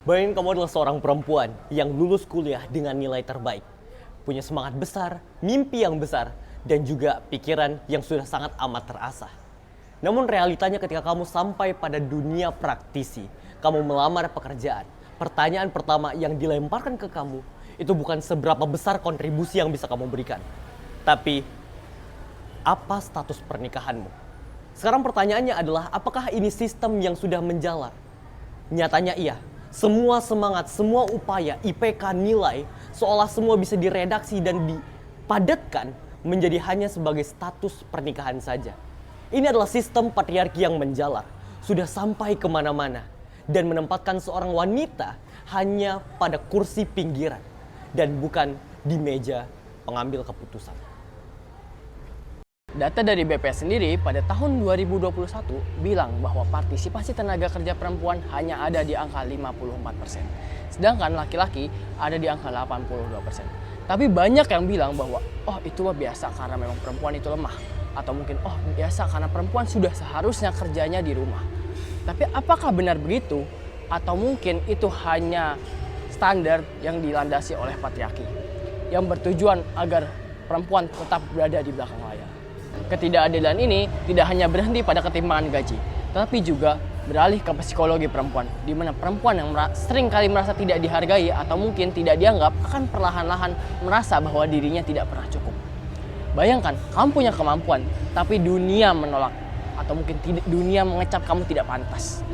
Bayangin kamu adalah seorang perempuan yang lulus kuliah dengan nilai terbaik. Punya semangat besar, mimpi yang besar, dan juga pikiran yang sudah sangat amat terasah. Namun realitanya ketika kamu sampai pada dunia praktisi, kamu melamar pekerjaan, pertanyaan pertama yang dilemparkan ke kamu, itu bukan seberapa besar kontribusi yang bisa kamu berikan. Tapi, apa status pernikahanmu? Sekarang pertanyaannya adalah, apakah ini sistem yang sudah menjalar? Nyatanya iya. Semua semangat, semua upaya, IPK, nilai, seolah semua bisa diredaksi dan dipadatkan menjadi hanya sebagai status pernikahan saja. Ini adalah sistem patriarki yang menjalar, sudah sampai kemana-mana, dan menempatkan seorang wanita hanya pada kursi pinggiran, dan bukan di meja pengambil keputusan. Data dari BPS sendiri pada tahun 2021 bilang bahwa partisipasi tenaga kerja perempuan hanya ada di angka 54%. Sedangkan laki-laki ada di angka 82%. Tapi banyak yang bilang bahwa itu biasa karena memang perempuan itu lemah. Atau mungkin biasa karena perempuan sudah seharusnya kerjanya di rumah. Tapi apakah benar begitu? Atau mungkin itu hanya standar yang dilandasi oleh patriarki yang bertujuan agar perempuan tetap berada di belakang layar. Ketidakadilan ini tidak hanya berhenti pada ketimpangan gaji, tetapi juga beralih ke psikologi perempuan, di mana perempuan yang sering kali merasa tidak dihargai atau mungkin tidak dianggap akan perlahan-lahan merasa bahwa dirinya tidak pernah cukup. Bayangkan, kamu punya kemampuan, tapi dunia menolak, atau mungkin dunia mengecap kamu tidak pantas.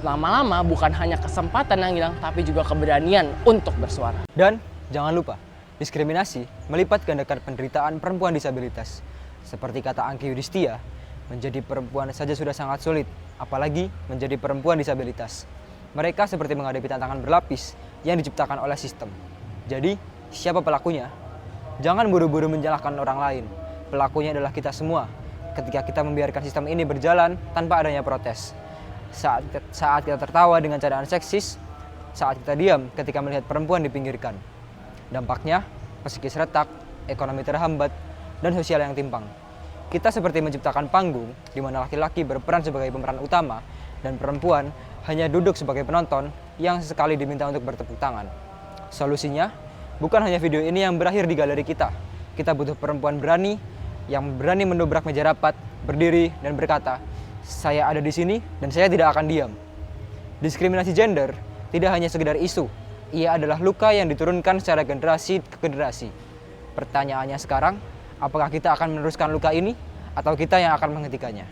Lama-lama bukan hanya kesempatan yang hilang, tapi juga keberanian untuk bersuara. Dan jangan lupa, diskriminasi melipat gandakan penderitaan perempuan disabilitas. Seperti kata Angki Yudhistia, menjadi perempuan saja sudah sangat sulit, apalagi menjadi perempuan disabilitas. Mereka seperti menghadapi tantangan berlapis yang diciptakan oleh sistem. Jadi, siapa pelakunya? Jangan buru-buru menyalahkan orang lain. Pelakunya adalah kita semua. Ketika kita membiarkan sistem ini berjalan tanpa adanya protes. Saat kita tertawa dengan cadaan seksis, saat kita diam ketika melihat perempuan dipinggirkan. Dampaknya, psikis retak, ekonomi terhambat, dan sosial yang timpang. Kita seperti menciptakan panggung di mana laki-laki berperan sebagai pemeran utama dan perempuan hanya duduk sebagai penonton yang sesekali diminta untuk bertepuk tangan. Solusinya, bukan hanya video ini yang berakhir di galeri kita. Kita butuh perempuan berani yang berani mendobrak meja rapat, berdiri dan berkata, "Saya ada di sini dan saya tidak akan diam." Diskriminasi gender tidak hanya sekedar isu, ia adalah luka yang diturunkan secara generasi ke generasi. Pertanyaannya sekarang, apakah kita akan meneruskan luka ini atau kita yang akan menghentikannya?